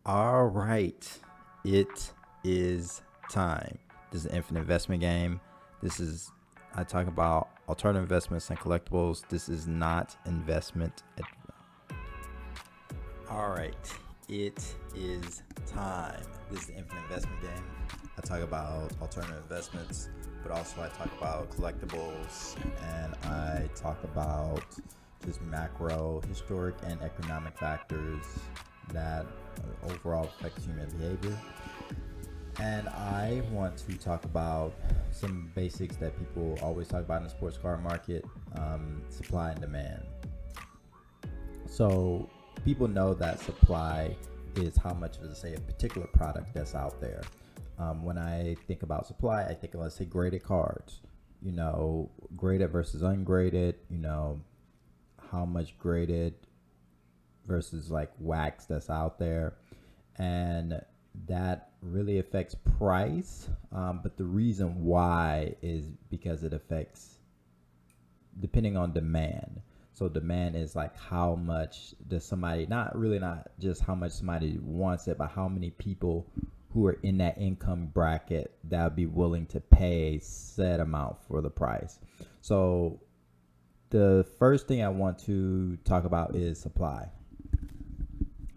All right, it is time. This is an infinite investment game. This is I talk about alternative investments and collectibles. This is not investment. All right, it is time. This is the infinite investment game. I talk about alternative investments, but also I talk about collectibles and I talk about just macro, historic, and economic factors that overall affect human behavior. And I want to talk about some basics that people always talk about in the sports car market, supply and demand. So people know that supply is how much of, say, a particular product that's out there. When I think about supply, I think of, let's say, graded cards. Graded versus ungraded. How much graded versus like wax that's out there, and that really affects price. But the reason why is because it affects depending on demand. So demand is like how much does somebody, not just how much somebody wants it, but how many people who are in that income bracket that would be willing to pay set amount for the price. So the first thing I want to talk about is supply.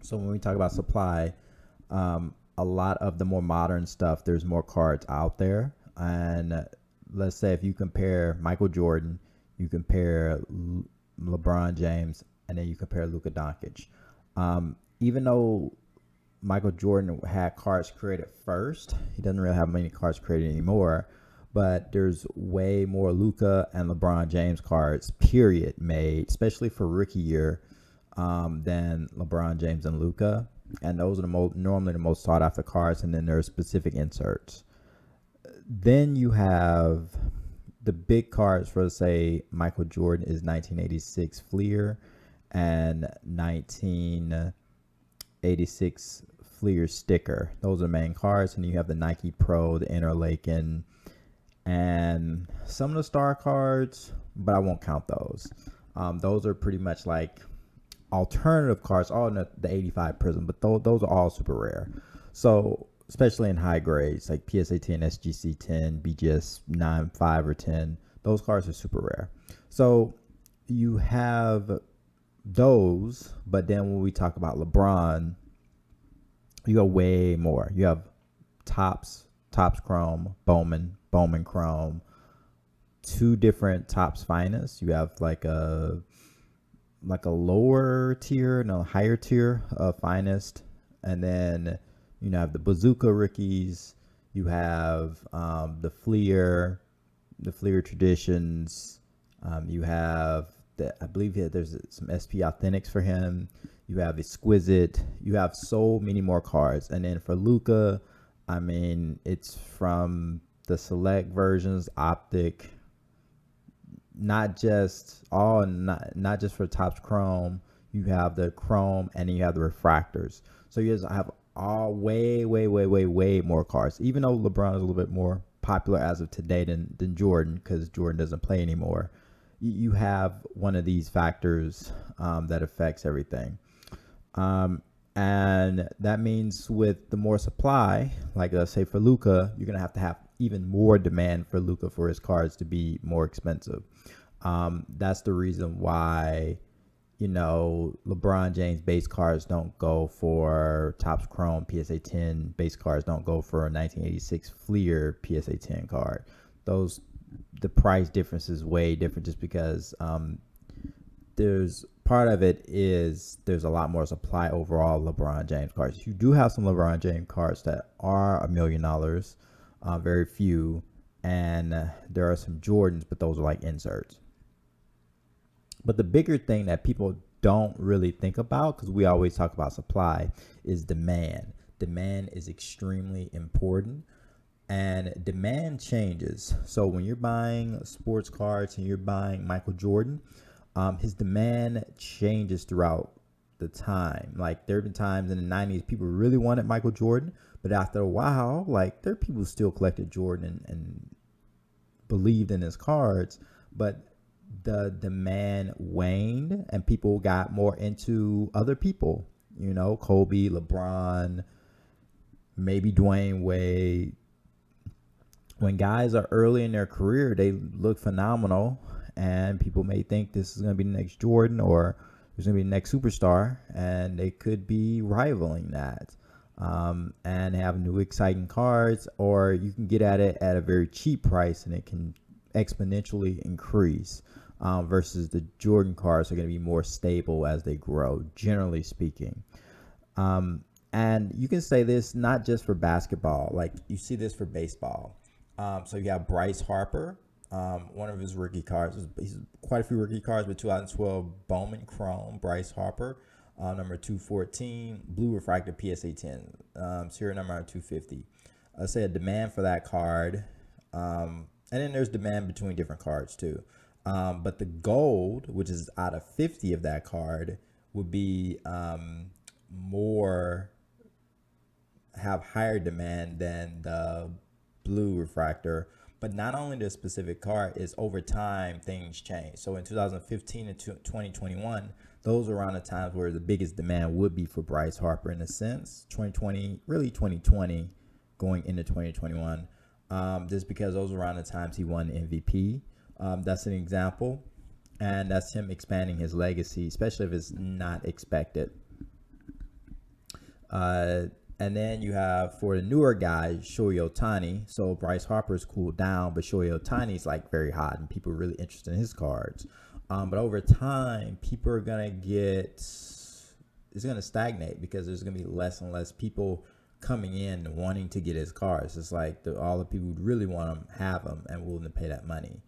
So when we talk about supply, a lot of the more modern stuff, there's more cards out there. And let's say if you compare Michael Jordan, you compare LeBron James, and then you compare Luka Doncic. Even though Michael Jordan had cards created first, he doesn't really have many cards created anymore. But there's way more Luka and LeBron James cards, period, made, especially for rookie year, than LeBron James and Luka. And those are normally the most sought after cards. And then there are specific inserts. Then you have the big cards for, say, Michael Jordan is 1986 Fleer and 1986 Fleer sticker. Those are the main cards. And you have the Nike Pro, the Interlaken, and some of the star cards, but I won't count those. Those are pretty much like alternative cards, all in the 85 Prism, but those are all super rare. So especially in high grades like PSA 10, SGC 10, BGS 9, 5, or 10, those cards are super rare. So you have those, but then when we talk about LeBron, you got way more. You have Topps Chrome, Bowman Chrome, two different Topps Finest. You have like a lower tier and a higher tier of Finest, and then have the Bazooka rookies. You have the Fleer Traditions. You have I believe there's some SP Authentics for him. You have Exquisite. You have so many more cards, and then for Luka, I mean, it's from the select versions, optic, not just for Topps Chrome. You have the Chrome, and then you have the refractors. So you guys have all way more cards. Even though LeBron is a little bit more popular as of today than Jordan, because Jordan doesn't play anymore. You have one of these factors that affects everything. And that means with the more supply, like let's say for Luka, you're going to have even more demand for Luka for his cards to be more expensive. That's the reason why, LeBron James base cards don't go for Topps Chrome PSA 10. Base cards don't go for a 1986 Fleer PSA 10 card. The price difference is way different just because there's part of it is there's a lot more supply overall LeBron James cards. You do have some LeBron James cards that are $1 million, very few, and there are some Jordans, but those are like inserts. But the bigger thing that people don't really think about, because we always talk about supply, is demand. Demand is extremely important, and demand changes. So when you're buying sports cards and you're buying Michael Jordan, his demand changes throughout the time. Like there have been times in the 90s people really wanted Michael Jordan, but after a while, like there are people who still collected Jordan and believed in his cards, but the demand waned and people got more into other people. You know, Kobe, LeBron, maybe Dwayne Wade. When guys are early in their career, they look phenomenal, and people may think this is going to be the next Jordan or there's going to be the next superstar, and they could be rivaling that. And have new exciting cards, or you can get at it at a very cheap price and it can exponentially increase. Versus the Jordan cards are going to be more stable as they grow, generally speaking. And you can say this not just for basketball, like you see this for baseball. So you have Bryce Harper. One of his rookie cards, he's quite a few rookie cards, but 2012 Bowman Chrome, Bryce Harper, number 214, blue refractor PSA 10, serial number 250. Let's say a demand for that card. And then there's demand between different cards too. But the gold, which is out of 50 of that card, would be have higher demand than the blue refractor. But not only the specific card, is over time things change. So in 2015 and 2021, those are around the times where the biggest demand would be for Bryce Harper in a sense. 2020, really 2020 going into 2021, just because those are around the times he won MVP. That's an example, and that's him expanding his legacy, especially if it's not expected. And then you have, for the newer guys, Shohei Ohtani. So Bryce Harper's cooled down, but Shohei Ohtani's like very hot, and people are really interested in his cards. But over time, people are gonna it's gonna stagnate because there's gonna be less and less people coming in wanting to get his cards. It's like all the people who really want them have them and willing to pay that money.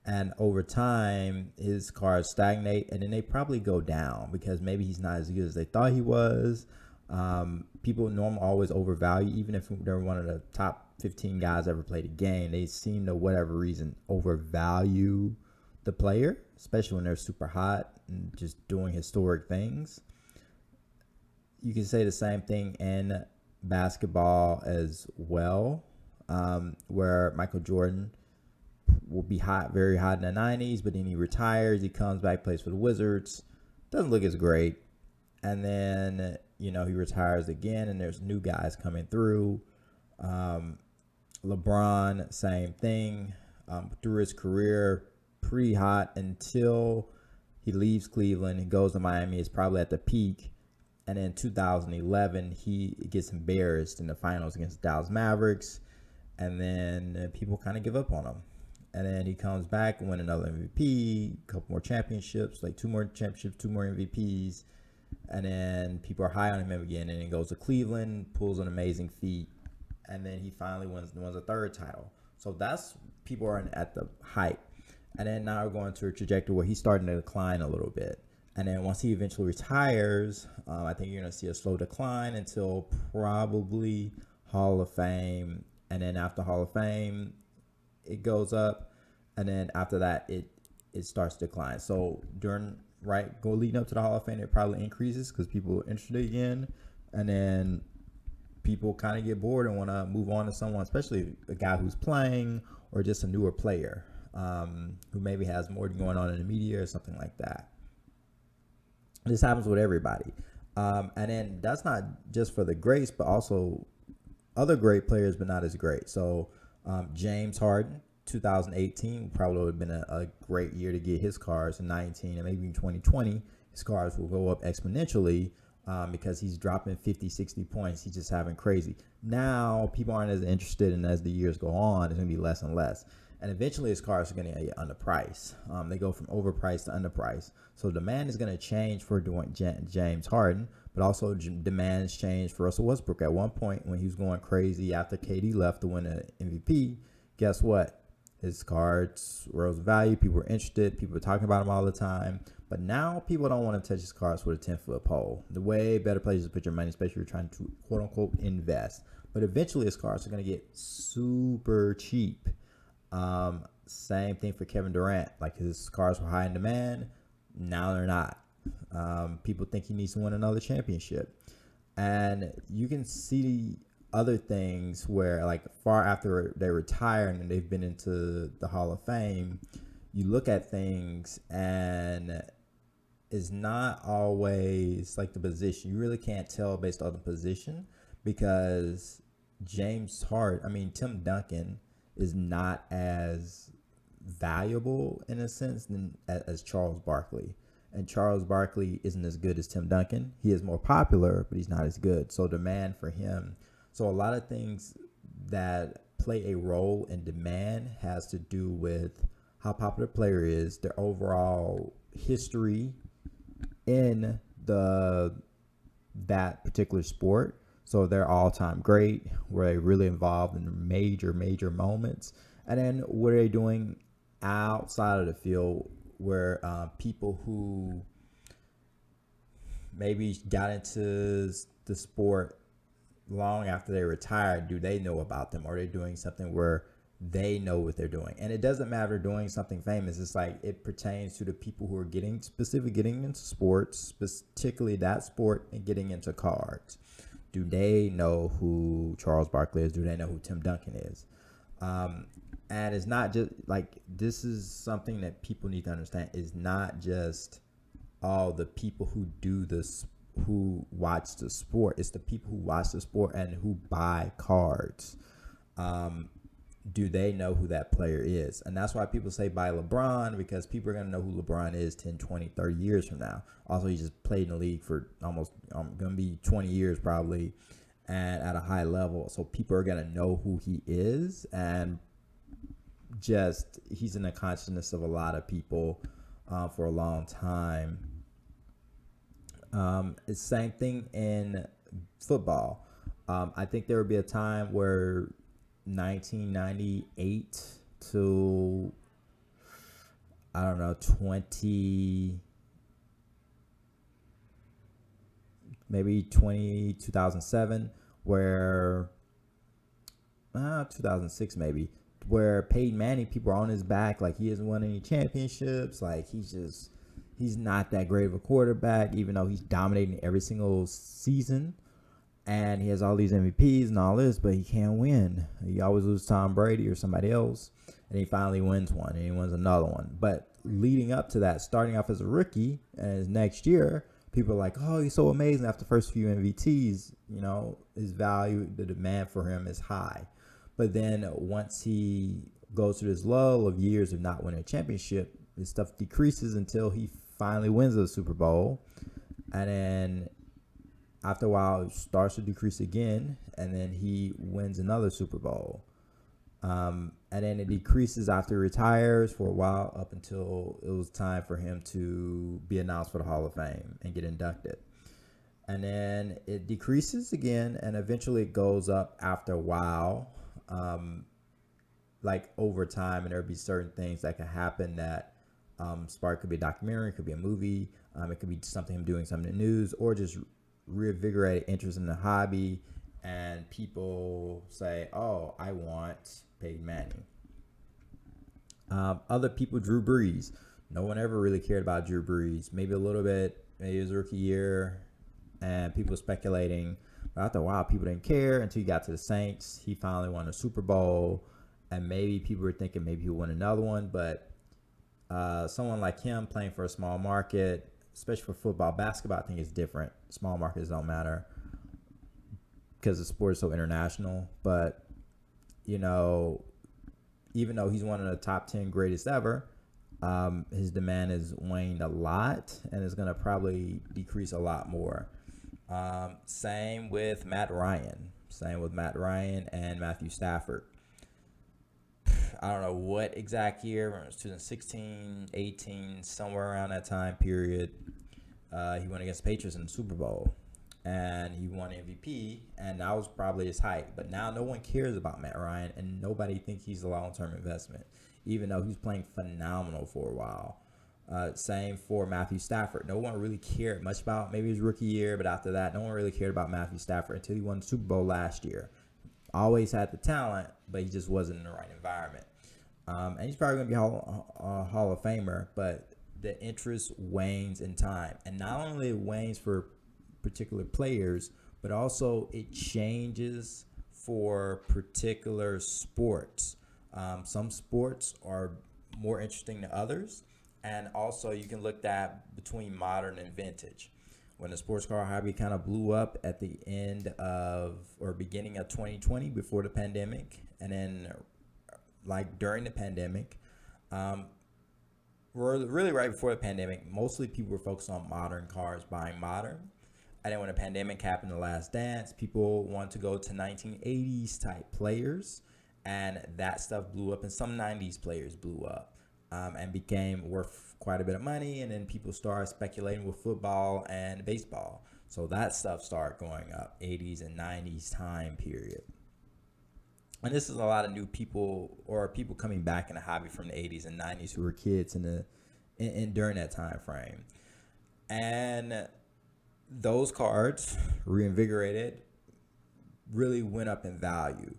And over time, his cards stagnate, and then they probably go down because maybe he's not as good as they thought he was. People normally always overvalue, even if they're one of the top 15 guys ever played a game, they seem to, whatever reason, overvalue the player, especially when they're super hot and just doing historic things. You can say the same thing in basketball as well, where Michael Jordan will be hot, very hot in the 90s, but then he retires, he comes back, plays for the Wizards, doesn't look as great, and then he retires again, and there's new guys coming through. LeBron, same thing, through his career, pretty hot until he leaves Cleveland and goes to Miami. It's probably at the peak, and in 2011 he gets embarrassed in the finals against the Dallas Mavericks, and then people kind of give up on him. And then he comes back and win another MVP, a couple more championships, like 2 more championships, 2 more MVPs. And then people are high on him again. And then he goes to Cleveland, pulls an amazing feat. And then he finally wins a 3rd title. So that's, people are at the height. And then now we're going to a trajectory where he's starting to decline a little bit. And then once he eventually retires, I think you're going to see a slow decline until probably Hall of Fame. And then after Hall of Fame, it goes up, and then after that it starts to decline. So leading up to the Hall of Fame, it probably increases because people are interested again, and then people kind of get bored and want to move on to someone, especially a guy who's playing or just a newer player who maybe has more going on in the media or something like that. This happens with everybody, and then that's not just for the greats, but also other great players, but not as great. So James Harden, 2018 probably would have been a great year to get his cards. In 19 and maybe in 2020, his cards will go up exponentially because he's dropping 50, 60 points. He's just having crazy. Now, people aren't as interested, and as the years go on, it's going to be less and less. And eventually, his cards are going to get underpriced. They go from overpriced to underpriced. So demand is going to change for James Harden, but also demand has changed for Russell Westbrook. At one point, when he was going crazy after KD left to win an MVP, guess what? His cards rose in value. People were interested. People were talking about him all the time. But now people don't want to touch his cards with a 10-foot pole. The way better places to put your money, especially if you're trying to quote-unquote invest. But eventually his cards are going to get super cheap. Same thing for Kevin Durant. Like, his cards were high in demand. Now they're not. People think he needs to win another championship. And you can see other things where, like, far after they retire and they've been into the Hall of Fame, you look at things and is not always like the position. You really can't tell based on the position because Tim Duncan is not as valuable in a sense than as Charles Barkley. And Charles Barkley isn't as good as Tim Duncan. He is more popular, but he's not as good. So demand for him. So a lot of things that play a role in demand has to do with how popular the player is, their overall history in the that particular sport. So they're all time great, were they really involved in major moments, and then what are they doing outside of the field where people who maybe got into the sport long after they retired, do they know about them? Are they doing something where they know what they're doing? And it doesn't matter doing something famous. It's like it pertains to the people who are getting into sports, particularly that sport, and getting into cards. Do they know who Charles Barkley is? Do they know who Tim Duncan is? And it's not just like, this is something that people need to understand. It's not just all the people who do this, who watch the sport. It's the people who watch the sport and who buy cards. Do they know who that player is? And that's why people say buy LeBron, because people are going to know who LeBron is 10, 20, 30 years from now. Also, he just played in the league for almost going to be 20 years probably, and at a high level. So people are going to know who he is, and just he's in the consciousness of a lot of people for a long time. It's the same thing in football. I think there would be a time where 1998 to, I don't know, 2007, where 2006 maybe, where Peyton Manning, people are on his back, like he hasn't won any championships, like he's not that great of a quarterback, even though he's dominating every single season. And he has all these MVPs and all this, but he can't win. He always loses Tom Brady or somebody else. And he finally wins one, and he wins another one. But leading up to that, starting off as a rookie, and his next year, people are like, oh, he's so amazing after the first few MVPs. You know, his value, the demand for him is high. But then once he goes through this lull of years of not winning a championship, his stuff decreases until he finally wins the Super Bowl. And then after a while, it starts to decrease again, and then he wins another Super Bowl. And then it decreases after he retires for a while, up until it was time for him to be announced for the Hall of Fame and get inducted. And then it decreases again, and eventually it goes up after a while, like over time, and there'll be certain things that can happen that spark. Could be a documentary, it could be a movie, it could be something him doing something in the news, or just reinvigorate interest in the hobby, and people say, oh, I want Peyton Manning. Other people, Drew Brees. No one ever really cared about Drew Brees. Maybe a little bit, maybe his rookie year, and people were speculating. But after a while, people didn't care until he got to the Saints. He finally won a Super Bowl, and maybe people were thinking maybe he'll win another one. But someone like him playing for a small market, especially for football, basketball, I think is different. Small markets don't matter because the sport is so international. But, you know, even though he's one of the top 10 greatest ever, his demand has waned a lot, and it's going to probably decrease a lot more. Same with Matt Ryan. And Matthew Stafford. I don't know what exact year, it was 2016, 18, somewhere around that time period. He went against the Patriots in the Super Bowl, and he won MVP, and that was probably his height. But now no one cares about Matt Ryan, and nobody thinks he's a long-term investment, even though he's playing phenomenal for a while. Same for Matthew Stafford. No one really cared much about maybe his rookie year, but after that, no one really cared about Matthew Stafford until he won the Super Bowl last year. Always had the talent, but he just wasn't in the right environment. And he's probably going to be a Hall of Famer, but the interest wanes in time. And not only it wanes for particular players, but also it changes for particular sports. Some sports are more interesting than others, And also, you can look at between modern and vintage. When the sports car hobby kind of blew up at the end of or beginning of 2020 before the pandemic, and then like during the pandemic, um, really right before the pandemic, mostly people were focused on modern cars, buying modern. And then when the pandemic happened, the last dance, people wanted to go to 1980s type players, and that stuff blew up, and some 90s players blew up, and became worth quite a bit of money. And then people started speculating with football and baseball, so that stuff started going up. 80s and 90s time period. And this is a lot of new people or people coming back in the hobby from the 80s and 90s who were kids in during that time frame. And those cards, reinvigorated, really went up in value.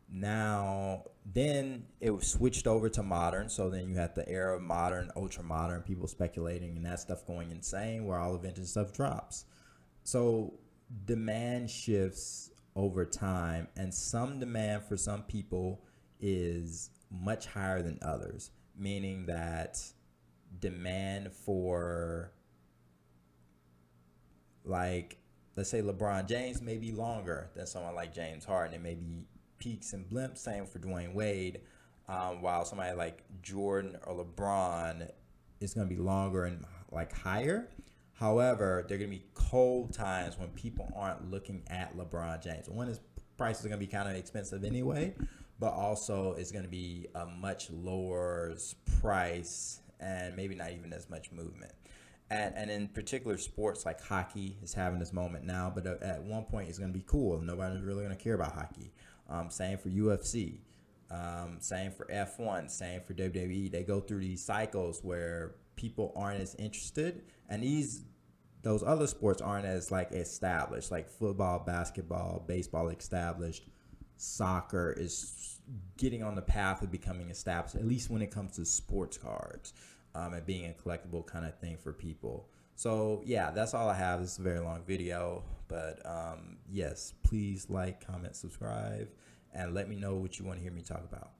Now, then it was switched over to modern. So then you had the era of modern, ultra modern, people speculating and that stuff going insane, where all the vintage stuff drops. So demand shifts over time, and some demand for some people is much higher than others, meaning that demand for, like, let's say LeBron James may be longer than someone like James Harden. It may be peaks and blimps. Same for Dwayne Wade. While somebody like Jordan or LeBron is going to be longer and like higher. However, there are going to be cold times when people aren't looking at LeBron James. One, his prices are going to be kind of expensive anyway, but also it's going to be a much lower price and maybe not even as much movement. And in particular, sports like hockey is having this moment now, but at one point it's going to be cool. Nobody's really going to care about hockey. Same for UFC. Same for F1. Same for WWE. They go through these cycles where people aren't as interested, and those other sports aren't as like established, like football, basketball, baseball established. Soccer is getting on the path of becoming established, at least when it comes to sports cards, and being a collectible kind of thing for people. So yeah, that's all I have. This is a very long video, but yes, please like, comment, subscribe, and let me know what you want to hear me talk about.